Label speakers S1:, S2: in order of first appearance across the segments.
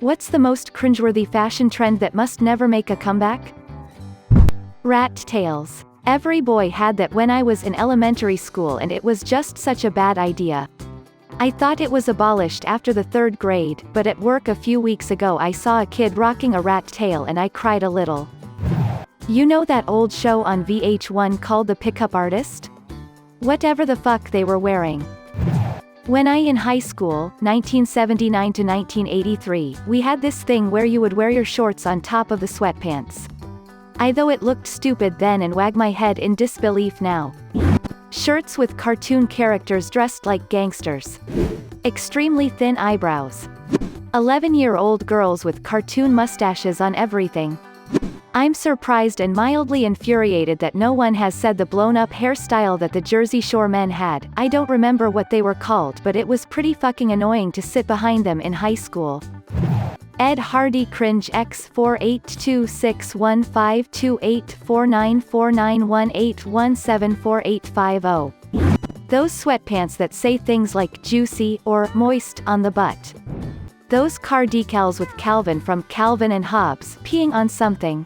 S1: What's the most cringeworthy fashion trend that must never make a comeback? Rat tails. Every boy had that when I was in elementary school, and it was just such a bad idea. I thought it was abolished after the 3rd grade, but at work a few weeks ago I saw a kid rocking a rat tail and I cried a little. You know that old show on VH1 called The Pickup Artist? Whatever the fuck they were wearing. When I in high school, 1979 to 1983, we had this thing where you would wear your shorts on top of the sweatpants. Though it looked stupid then and wag my head in disbelief now. Shirts with cartoon characters dressed like gangsters. Extremely thin eyebrows. 11-year-old girls with cartoon mustaches on everything. I'm surprised and mildly infuriated that no one has said the blown-up hairstyle that the Jersey Shore men had. I don't remember what they were called, but it was pretty fucking annoying to sit behind them in high school. Ed Hardy cringe x 48261528494918174850. Those sweatpants that say things like juicy or moist on the butt. Those car decals with Calvin from Calvin and Hobbes peeing on something.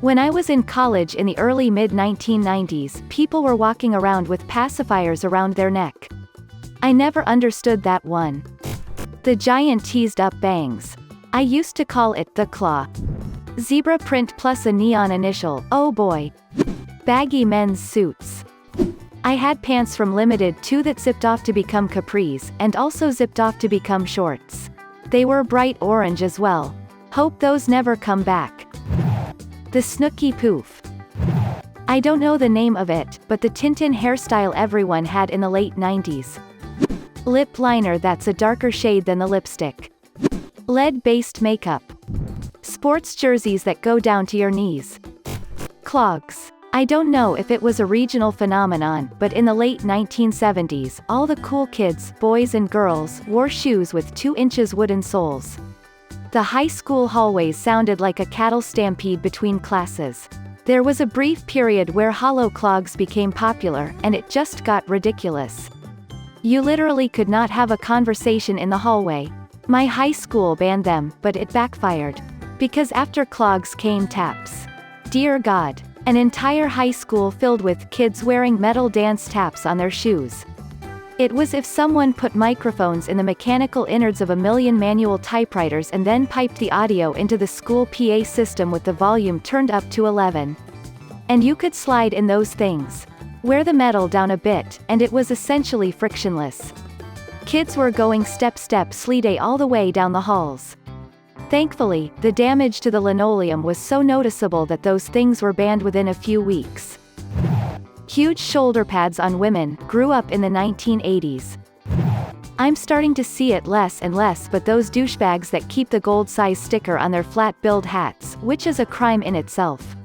S1: When I was in college in the early mid-1990s, people were walking around with pacifiers around their neck. I never understood that one. The giant teased-up bangs. I used to call it the claw. Zebra print plus a neon initial, oh boy. Baggy men's suits. I had pants from Limited too that zipped off to become capris, and also zipped off to become shorts. They were bright orange as well. Hope those never come back. The Snooki poof. I don't know the name of it, but the Tintin hairstyle everyone had in the late 90s. Lip liner that's a darker shade than the lipstick. Lead-based makeup. Sports jerseys that go down to your knees. Clogs. I don't know if it was a regional phenomenon, but in the late 1970s, all the cool kids, boys and girls, wore shoes with 2 inches wooden soles. The high school hallways sounded like a cattle stampede between classes. There was a brief period where hollow clogs became popular, and it just got ridiculous. You literally could not have a conversation in the hallway. My high school banned them, but it backfired. Because after clogs came taps. Dear God. An entire high school filled with kids wearing metal dance taps on their shoes. It was if someone put microphones in the mechanical innards of a million manual typewriters and then piped the audio into the school PA system with the volume turned up to 11. And you could slide in those things. Wear the metal down a bit, and it was essentially frictionless. Kids were going step sleigh all the way down the halls. Thankfully, the damage to the linoleum was so noticeable that those things were banned within a few weeks. Huge shoulder pads on women grew up in the 1980s. I'm starting to see it less and less, but those douchebags that keep the gold size sticker on their flat-billed hats, which is a crime in itself.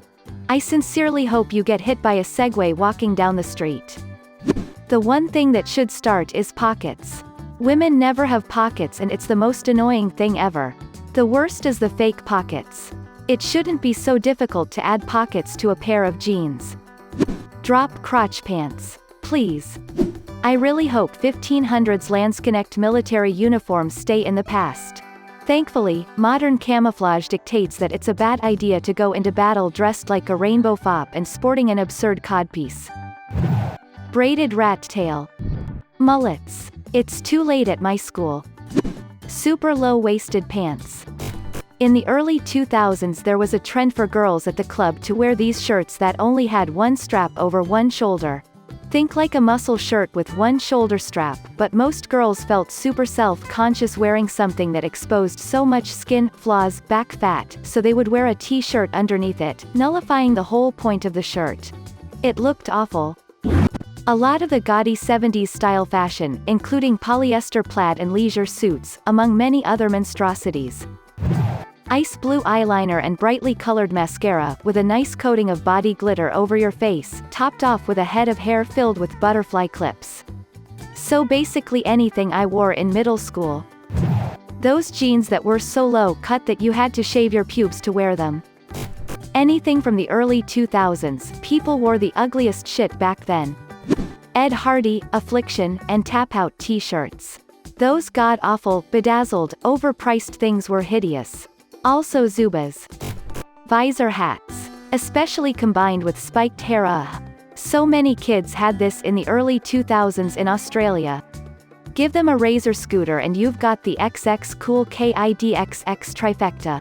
S1: I sincerely hope you get hit by a Segway walking down the street. The one thing that should start is pockets. Women never have pockets, and it's the most annoying thing ever. The worst is the fake pockets. It shouldn't be so difficult to add pockets to a pair of jeans. Drop crotch pants. Please. I really hope 1500s Landsknecht military uniforms stay in the past. Thankfully, modern camouflage dictates that it's a bad idea to go into battle dressed like a rainbow fop and sporting an absurd codpiece. Braided rat tail. Mullets. It's too late at my school. Super low-waisted pants. In the early 2000s there was a trend for girls at the club to wear these shirts that only had one strap over one shoulder. Think like a muscle shirt with one shoulder strap, but most girls felt super self-conscious wearing something that exposed so much skin, flaws, back fat, so they would wear a t-shirt underneath it, nullifying the whole point of the shirt. It looked awful. A lot of the gaudy 70s style fashion, including polyester plaid and leisure suits, among many other monstrosities. Ice blue eyeliner and brightly colored mascara, with a nice coating of body glitter over your face, topped off with a head of hair filled with butterfly clips. So basically anything I wore in middle school. Those jeans that were so low cut that you had to shave your pubes to wear them. Anything from the early 2000s, people wore the ugliest shit back then. Ed Hardy, Affliction, and Tap Out t-shirts. Those god-awful, bedazzled, overpriced things were hideous. Also Zubaz. Visor hats. Especially combined with spiked hair. So many kids had this in the early 2000s in Australia. Give them a razor scooter and you've got the XX cool KIDXX trifecta.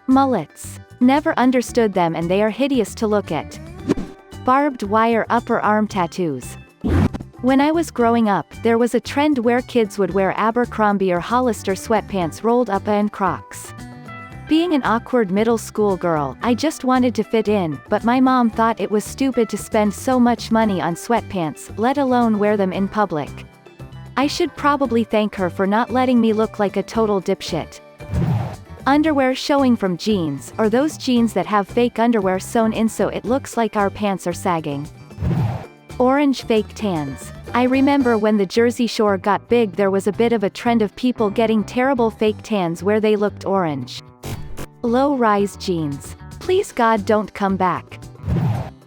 S1: Mullets. Never understood them and they are hideous to look at. Barbed wire upper arm tattoos. When I was growing up, there was a trend where kids would wear Abercrombie or Hollister sweatpants rolled up and Crocs. Being an awkward middle school girl, I just wanted to fit in, but my mom thought it was stupid to spend so much money on sweatpants, let alone wear them in public. I should probably thank her for not letting me look like a total dipshit. Underwear showing from jeans, or those jeans that have fake underwear sewn in so it looks like our pants are sagging. Orange fake tans. I remember when the Jersey Shore got big there was a bit of a trend of people getting terrible fake tans where they looked orange. Low-rise jeans. Please God don't come back.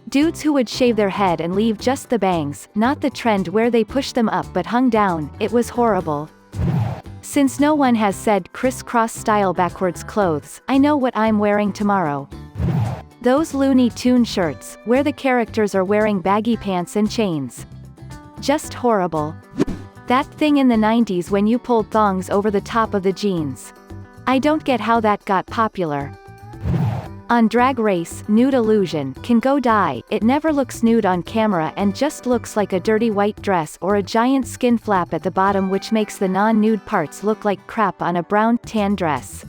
S1: Dudes who would shave their head and leave just the bangs, not the trend where they pushed them up but hung down, it was horrible. Since no one has said crisscross style backwards clothes, I know what I'm wearing tomorrow. Those Looney Tune shirts, where the characters are wearing baggy pants and chains. Just horrible. That thing in the 90s when you pulled thongs over the top of the jeans. I don't get how that got popular. On Drag Race, nude illusion can go die, it never looks nude on camera and just looks like a dirty white dress or a giant skin flap at the bottom which makes the non-nude parts look like crap on a brown, tan dress.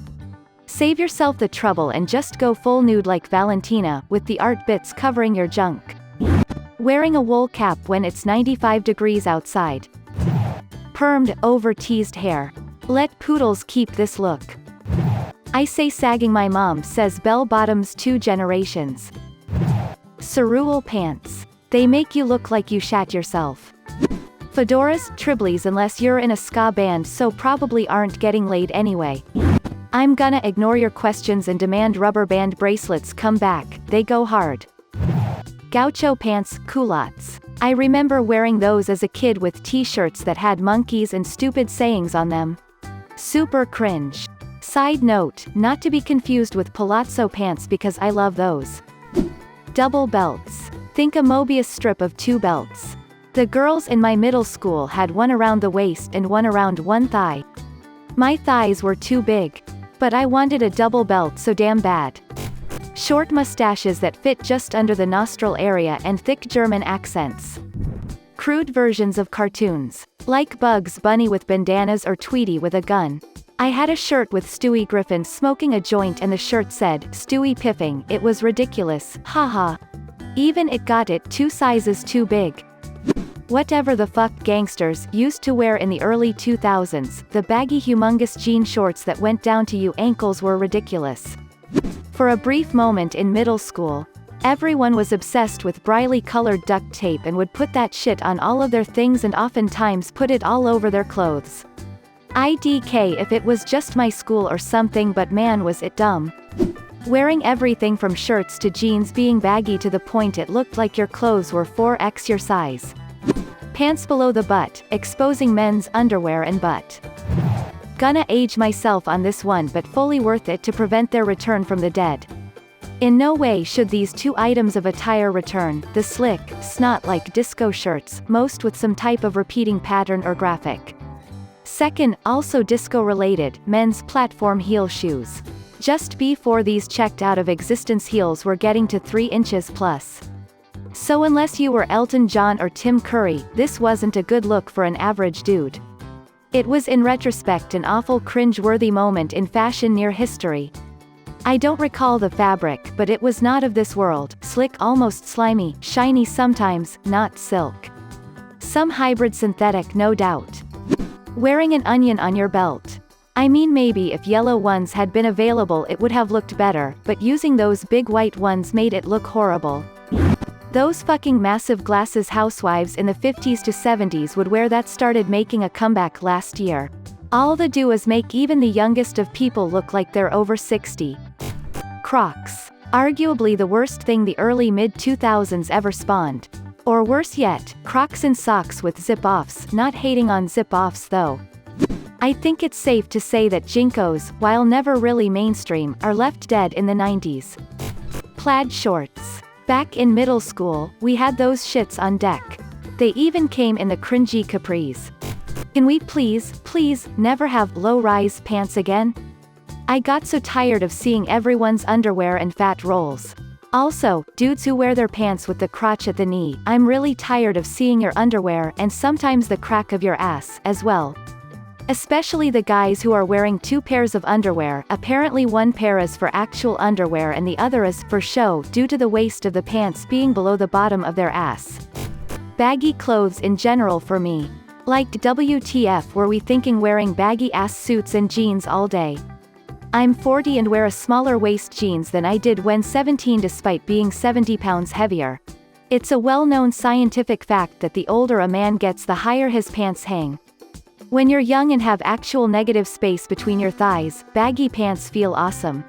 S1: Save yourself the trouble and just go full nude like Valentina, with the art bits covering your junk. Wearing a wool cap when it's 95 degrees outside. Permed, over-teased hair. Let poodles keep this look. I say sagging my mom says bell-bottoms 2 generations. Cerulean pants. They make you look like you shat yourself. Fedoras, Tribleys unless you're in a ska band so probably aren't getting laid anyway. I'm gonna ignore your questions and demand rubber band bracelets come back, they go hard. Gaucho pants, culottes. I remember wearing those as a kid with t-shirts that had monkeys and stupid sayings on them. Super cringe. Side note, not to be confused with palazzo pants because I love those. Double belts. Think a Mobius strip of 2 belts. The girls in my middle school had one around the waist and one around one thigh. My thighs were too big. But I wanted a double belt so damn bad. Short mustaches that fit just under the nostril area and thick German accents. Crude versions of cartoons. Like Bugs Bunny with bandanas or Tweety with a gun. I had a shirt with Stewie Griffin smoking a joint and the shirt said, Stewie Piffing, it was ridiculous, haha. Even it got it 2 sizes too big. Whatever the fuck gangsters used to wear in the early 2000s, the baggy humongous jean shorts that went down to your ankles were ridiculous. For a brief moment in middle school, everyone was obsessed with brightly colored duct tape and would put that shit on all of their things and oftentimes put it all over their clothes. IDK if it was just my school or something but man was it dumb. Wearing everything from shirts to jeans being baggy to the point it looked like your clothes were 4x your size. Pants below the butt, exposing men's underwear and butt. Gonna age myself on this one but fully worth it to prevent their return from the dead. In no way should these 2 items of attire return, the slick, snot-like disco shirts, most with some type of repeating pattern or graphic. Second, also disco-related, men's platform heel shoes. Just before these checked out of existence heels were getting to 3 inches plus. So unless you were Elton John or Tim Curry, this wasn't a good look for an average dude. It was in retrospect an awful cringe-worthy moment in fashion near history. I don't recall the fabric but it was not of this world, slick almost slimy, shiny sometimes, not silk. Some hybrid synthetic no doubt. Wearing an onion on your belt. I mean maybe if yellow ones had been available it would have looked better, but using those big white ones made it look horrible. Those fucking massive glasses housewives in the 50s to 70s would wear that started making a comeback last year. All they do is make even the youngest of people look like they're over 60. Crocs. Arguably the worst thing the early mid-2000s ever spawned. Or worse yet, Crocs in socks with zip-offs, not hating on zip-offs though. I think it's safe to say that Jinkos, while never really mainstream, are left dead in the 90s. Plaid shorts. Back in middle school, we had those shits on deck. They even came in the cringy capris. Can we please, never have low-rise pants again? I got so tired of seeing everyone's underwear and fat rolls. Also, dudes who wear their pants with the crotch at the knee, I'm really tired of seeing your underwear and sometimes the crack of your ass, as well. Especially the guys who are wearing 2 pairs of underwear, apparently one pair is for actual underwear and the other is for show due to the waist of the pants being below the bottom of their ass. Baggy clothes in general for me. Like WTF were we thinking wearing baggy ass suits and jeans all day? I'm 40 and wear a smaller waist jeans than I did when 17 despite being 70 pounds heavier. It's a well-known scientific fact that the older a man gets the higher his pants hang. When you're young and have actual negative space between your thighs, baggy pants feel awesome.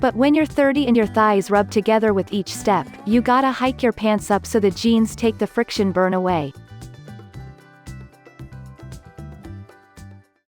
S1: But when you're 30 and your thighs rub together with each step, you gotta hike your pants up so the jeans take the friction burn away.